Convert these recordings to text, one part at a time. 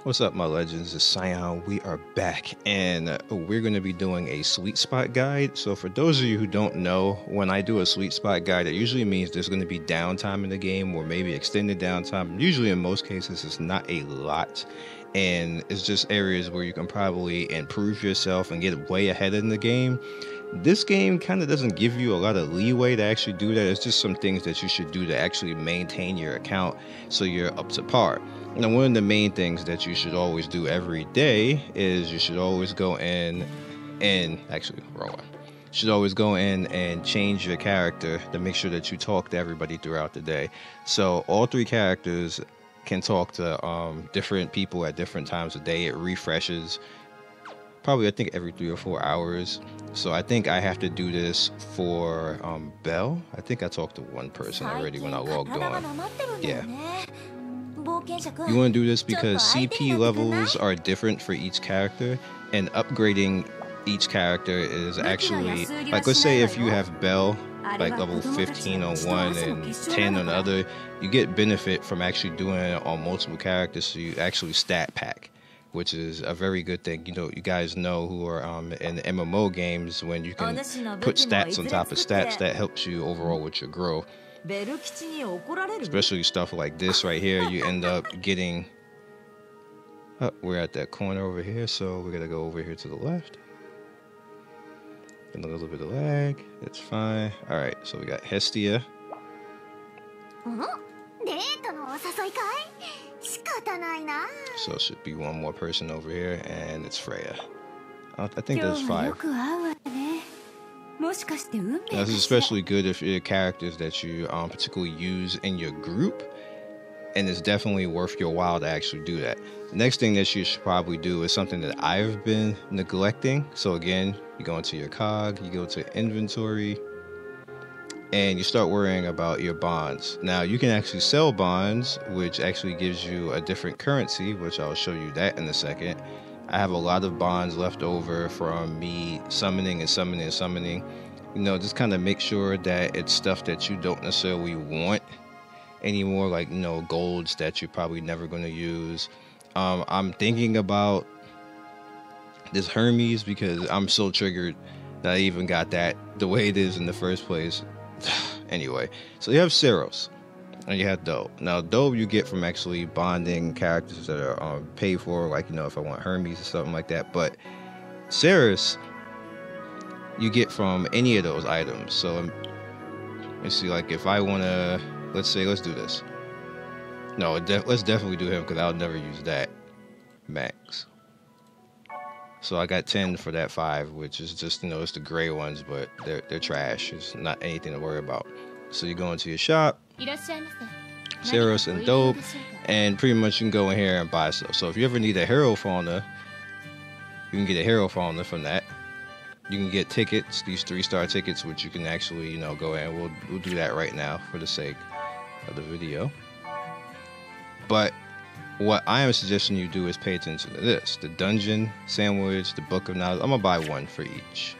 What's up, my legends? It's Scion. We are back, and we're going to be doing a sweet spot guide. So for those of you who don't know, when I do a sweet spot guide, it usually means there's going to be downtime in the game, or maybe extended downtime. Usually in most cases it's not a lot, and it's just areas where you can probably improve yourself and get way ahead in the game. This game kind of doesn't give you a lot of leeway to actually do that. It's just some things that you should do to actually maintain your account so you're up to par. Now, one of the main things that you should always do every day is you should always go in and actually wrong one. You should always go in and change your character to make sure that you talk to everybody throughout the day. So all three characters can talk to different people at different times of day. It refreshes probably, I think, every 3 or 4 hours. So I think I have to do this for Belle. I think I talked to one person already when I logged on. Yeah. You want to do this because CP levels are different for each character, and upgrading each character is actually, like, let's say if you have Belle like level 15 on one and 10 on the other, you get benefit from actually doing it on multiple characters, so you actually stat pack, which is a very good thing. You know, you guys know who are in the MMO games, when you can put stats on top of stats, that helps you overall with your growth. Especially stuff like this right here, you end up getting we're at that corner over here, so we're gonna go over here to the left. And a little bit of lag, it's fine. All right, so we got Hestia. So it should be one more person over here, and it's Freya. I think there's 5. Now, this is especially good if you're characters that you particularly use in your group, and it's definitely worth your while to actually do that. The next thing that you should probably do is something that I've been neglecting. So again, you go into your cog, you go to inventory, and you start worrying about your bonds. Now, you can actually sell bonds, which actually gives you a different currency, which I'll show you that in a second. I have a lot of bonds left over from me summoning and summoning and summoning. You know, just kind of make sure that it's stuff that you don't necessarily want anymore, like, you know, golds that you're probably never going to use. I'm thinking about this Hermes because I'm so triggered that I even got that the way it is in the first place. Anyway, so you have Ceros. And you have Dove. Now, Dove you get from actually bonding characters that are paid for, like, you know, if I want Hermes or something like that. But Ceres, you get from any of those items. So, let's see, like, if I want to, let's do this. No, let's definitely do him, because I'll never use that max. So I got 10 for that 5, which is just, you know, it's the gray ones, but they're trash. It's not anything to worry about. So you go into your shop, Ceros and Dope, and pretty much you can go in here and buy stuff. So if you ever need a hero fauna, you can get a hero fauna from that. You can get tickets, these 3-star tickets, which you can actually, you know, go in. We'll do that right now for the sake of the video. But what I am suggesting you do is pay attention to this: the dungeon sandwich, the book of knowledge. I'm gonna buy one for each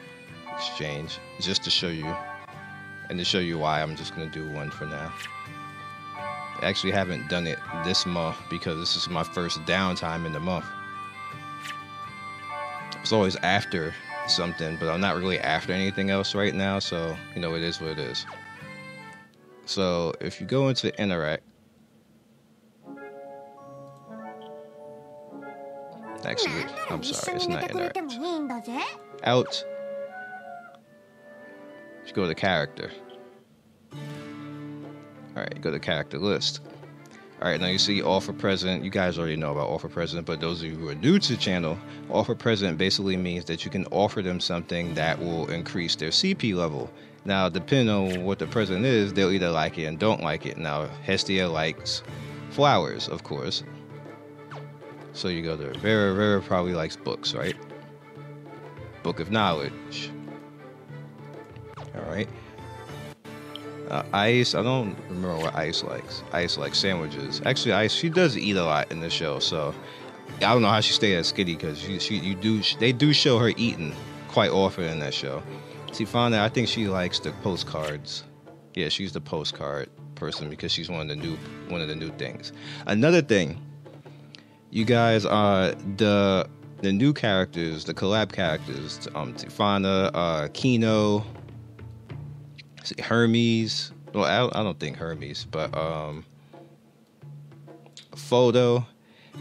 exchange, just to show you. And to show you why, I'm just going to do one for now. I actually haven't done it this month because this is my first downtime in the month. It's always after something, but I'm not really after anything else right now, so, you know, it is what it is. So, if you go into Interact, actually, I'm sorry, it's not Interact. Out. You go to character. Alright, go to character list. Alright, now you see offer present. You guys already know about offer present, but those of you who are new to the channel, offer present basically means that you can offer them something that will increase their CP level. Now, depending on what the present is, they'll either like it and don't like it. Now, Hestia likes flowers, of course. So you go there. Vera probably likes books, right? Book of knowledge. Alright. Ice, I don't remember what Ice likes. Ice likes sandwiches. Actually, Ice, she does eat a lot in the show, so I don't know how she stayed that skinny, because they do show her eating quite often in that show. See, Fauna, I think she likes the postcards. Yeah, she's the postcard person because she's one of the new things. Another thing, You guys are the new characters, the collab characters. Tifana, Kino, Hermes. Well, I don't think Hermes, but Photo.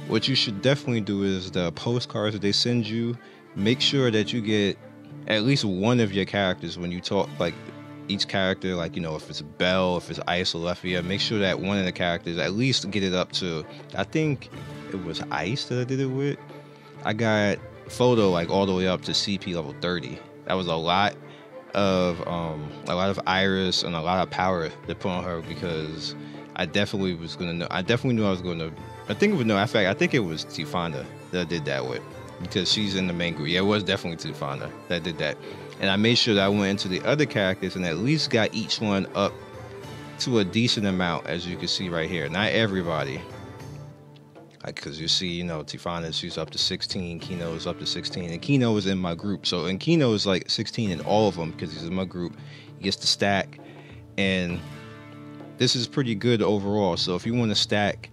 What you should definitely do is the postcards that they send you. Make sure that you get at least one of your characters when you talk, like each character, like, you know, if it's Belle, if it's Ice or Lefia, make sure that one of the characters at least get it up to, I think it was Ice that I did it with. I got Photo like all the way up to CP level 30. That was a lot of Iris and a lot of power to put on her, because I definitely was gonna know. I definitely knew I was gonna. I think it was no. In fact, I think it was Tifana that I did that with, because she's in the main group. Yeah, it was definitely Tifana that did that. And I made sure that I went into the other characters and at least got each one up to a decent amount, as you can see right here. Not everybody, because you see, you know, Tifana, she's up to 16. Kino is up to 16, and Kino is in my group. So, and Kino is like 16 in all of them because he's in my group. He gets to stack, and this is pretty good overall. So if you want to stack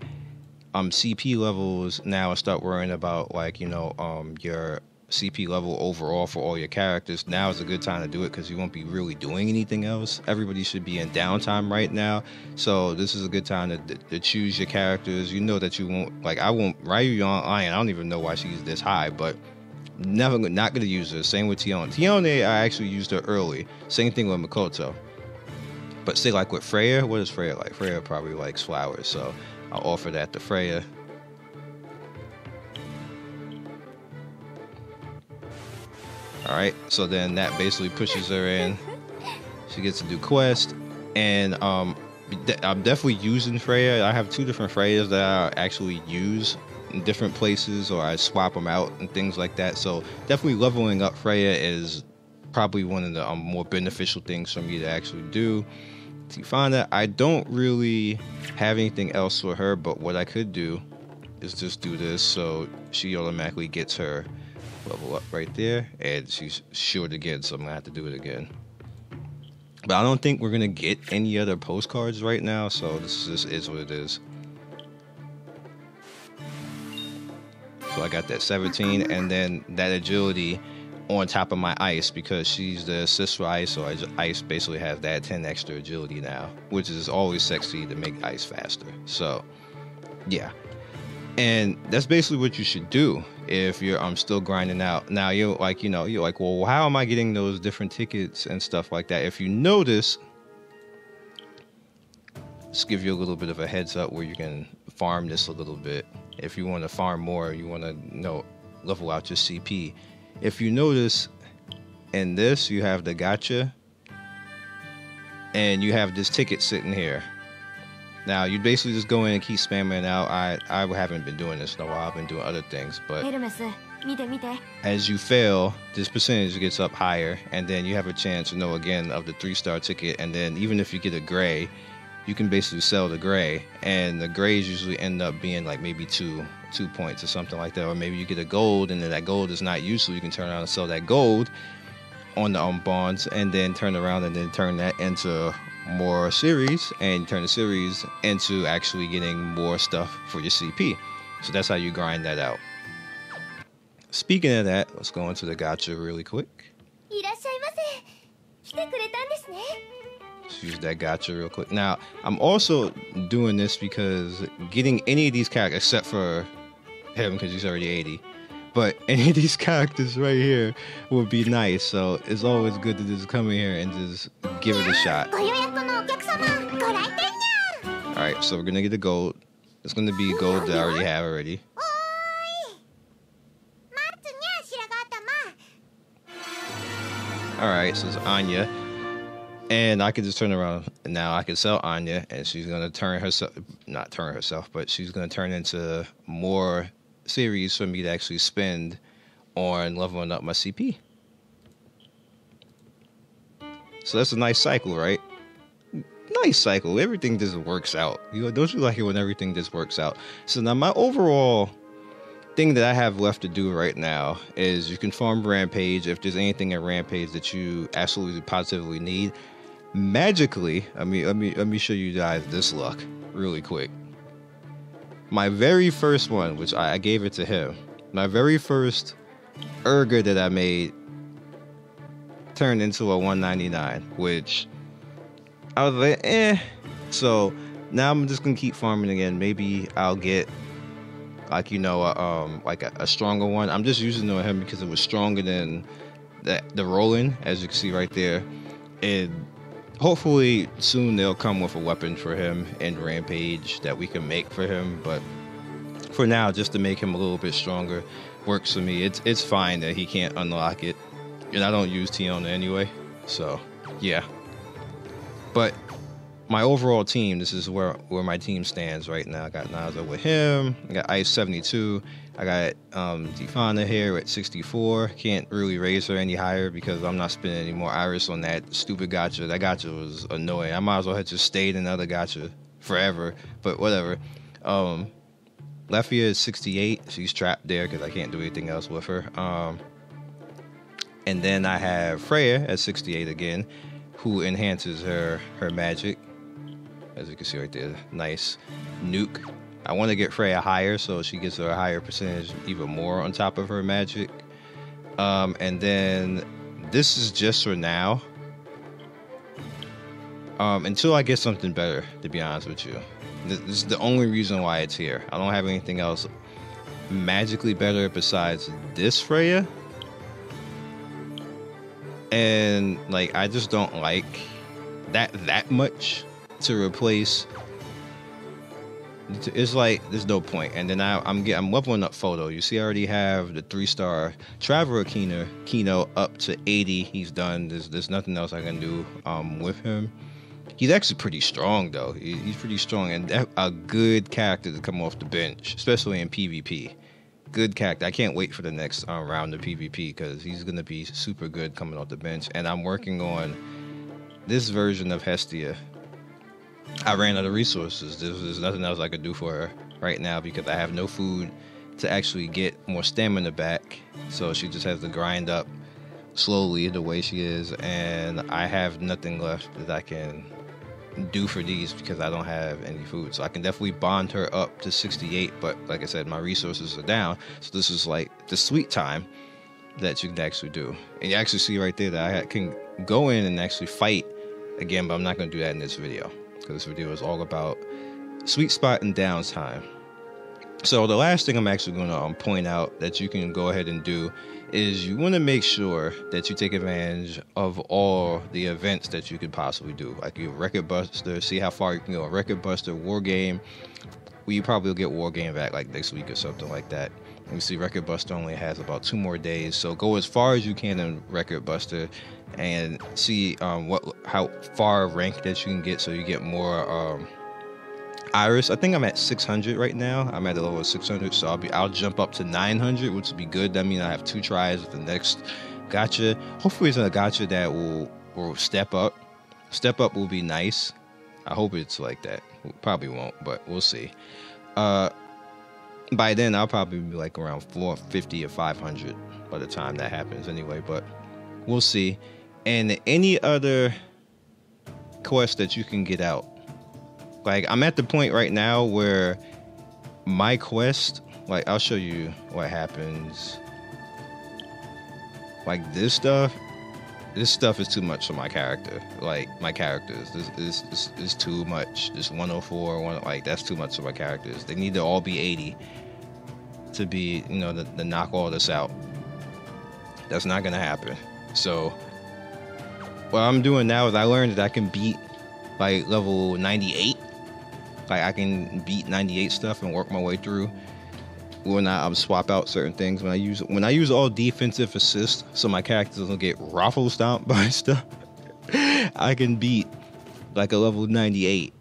CP levels now and start worrying about, like, you know, your CP level overall for all your characters, now is a good time to do it, because you won't be really doing anything else. Everybody should be in downtime right now, so this is a good time to choose your characters. You know that you won't, like, I won't, Ryu Lion, I don't even know why she's this high, but not gonna use her. Same with Tione. Tione, I actually used her early. Same thing with Makoto. But say, like with Freya, what is Freya like? Freya probably likes flowers, so I'll offer that to Freya. Alright, so then that basically pushes her in. She gets to do quest, and I'm definitely using Freya. I have 2 different Freyas that I actually use in different places, or I swap them out and things like that. So definitely leveling up Freya is probably one of the more beneficial things for me to actually do. Tifana, I don't really have anything else for her, but what I could do is just do this, so she automatically gets her level up right there, and she's sure to get, so I'm gonna have to do it again. But I don't think we're gonna get any other postcards right now, so this just is what it is. So I got that 17, and then that agility on top of my Ice, because she's the assist for Ice, so Ice basically has that 10 extra agility now, which is always sexy to make Ice faster. So yeah, and that's basically what you should do if you're still grinding out. Now you're like, you know, you're like, well, how am I getting those different tickets and stuff like that? If you notice, just give you a little bit of a heads up where you can farm this a little bit. If you want to farm more, you want to, you know, level out your CP. If you notice, in this, you have the gacha, and you have this ticket sitting here. Now, you basically just go in and keep spamming it out. I haven't been doing this in a while. I've been doing other things, but as you fail, this percentage gets up higher, and then you have a chance, you know, again, of the 3-star ticket. And then even if you get a gray, you can basically sell the gray, and the grays usually end up being like maybe 2 points or something like that. Or maybe you get a gold, and then that gold is not used, so you can turn around and sell that gold on the bonds, and then turn around and then turn that into more series, and turn the series into actually getting more stuff for your CP. So that's how you grind that out. Speaking of that, let's go into the gacha really quick. Let's use that gacha real quick. Now, I'm also doing this because getting any of these characters, except for him because he's already 80, but any of these characters right here would be nice. So it's always good to just come in here and just give it a shot. Alright, so we're going to get the gold. It's going to be gold that I already have already. Alright, so it's Anya. And I can just turn around, and now I can sell Anya, and she's going to turn herself, not turn herself, but she's going to turn into more series for me to actually spend on leveling up my CP. So that's a nice cycle, right? Nice cycle. Everything just works out. You know, don't you like it when everything just works out? So now my overall thing that I have left to do right now is you can farm Rampage if there's anything in Rampage that you absolutely positively need. Magically, let me show you guys this luck really quick. my very first one, which I gave it to him, my very first Urga that I made turned into a 199, which I was like, eh. So now I'm just gonna keep farming again. Maybe I'll get like, you know, like a stronger one. I'm just using it on him because it was stronger than the Roland, as you can see right there. And hopefully soon they'll come with a weapon for him in Rampage that we can make for him. But for now, just to make him a little bit stronger works for me. It's fine that he can't unlock it, and I don't use Tion anyway, so yeah. But my overall team, this is where my team stands right now. I got Naza with him, I got Ice 72, I got Tifana here at 64. Can't really raise her any higher because I'm not spending any more Iris on that stupid gacha. That gacha was annoying. I might as well have just stayed in another gacha forever, but whatever. Lefia is 68. She's trapped there because I can't do anything else with her. And then I have Freya at 68 again, who enhances her magic. As you can see right there, nice nuke. I want to get Freya higher so she gets a higher percentage, even more on top of her magic. And then this is just for now. Until I get something better, to be honest with you. This is the only reason why it's here. I don't have anything else magically better besides this Freya. And like, I just don't like that much to replace. It's like there's no point. And then I'm leveling up Photo. You see, I already have the 3-star Traveler Kino up to 80. He's done. There's nothing else I can do with him. He's actually pretty strong, though. He's pretty strong, and a good character to come off the bench, especially in PvP. Good character. I can't wait for the next round of PvP because he's going to be super good coming off the bench. And I'm working on this version of Hestia. I ran out of resources. There's nothing else I could do for her right now because I have no food to actually get more stamina back. So she just has to grind up slowly the way she is, and I have nothing left that I can do for these because I don't have any food. So I can definitely bond her up to 68, but like I said, my resources are down. So this is like the sweet time that you can actually do. And you actually see right there that I can go in and actually fight again, but I'm not going to do that in this video because this video is all about sweet spot and downtime. So the last thing I'm actually going to point out that you can go ahead and do is you want to make sure that you take advantage of all the events that you could possibly do. Like your Record Buster, see how far you can go. Record Buster, War Game. We probably will get War Game back like next week or something like that. You see Record Buster only has about 2 more days. So go as far as you can in Record Buster and see how far ranked that you can get so you get more Iris. I think I'm at 600 right now. I'm at a level of 600, so I'll jump up to 900, which will be good. That means I have 2 tries with the next gacha. Hopefully it's a gacha that will step up. Step up will be nice. I hope it's like that. Probably won't, but we'll see. By then I'll probably be like around 450 or 500 by the time that happens anyway, but we'll see. And any other quest that you can get out. Like, I'm at the point right now where my quest, like, I'll show you what happens. Like, this stuff is too much for my character. Like, my characters, this is too much. This 104, like, that's too much for my characters. They need to all be 80 to be, you know, to knock all this out. That's not gonna happen. So, what I'm doing now is I learned that I can beat, like, level 98. Like, I can beat 98 stuff and work my way through when I swap out certain things. When I use all defensive assist, so my characters don't get raffle stomped by stuff, I can beat like a level 98.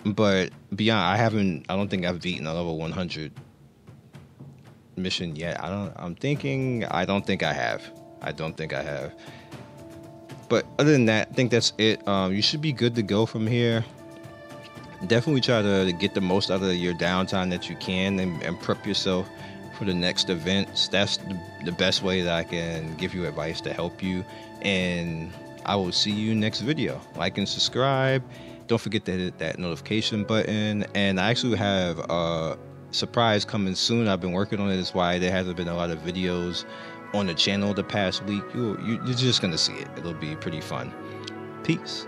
But beyond, I don't think I've beaten a level 100 mission yet. I don't think I have. But other than that, I think that's it. You should be good to go from here. Definitely try to get the most out of your downtime that you can and prep yourself for the next events. That's the best way that I can give you advice to help you. And I will see you next video. Like and subscribe. Don't forget to hit that notification button. And I actually have surprise coming soon. I've been working on it. That's why there hasn't been a lot of videos on the channel the past week. You're just gonna see it. It'll be pretty fun. Peace.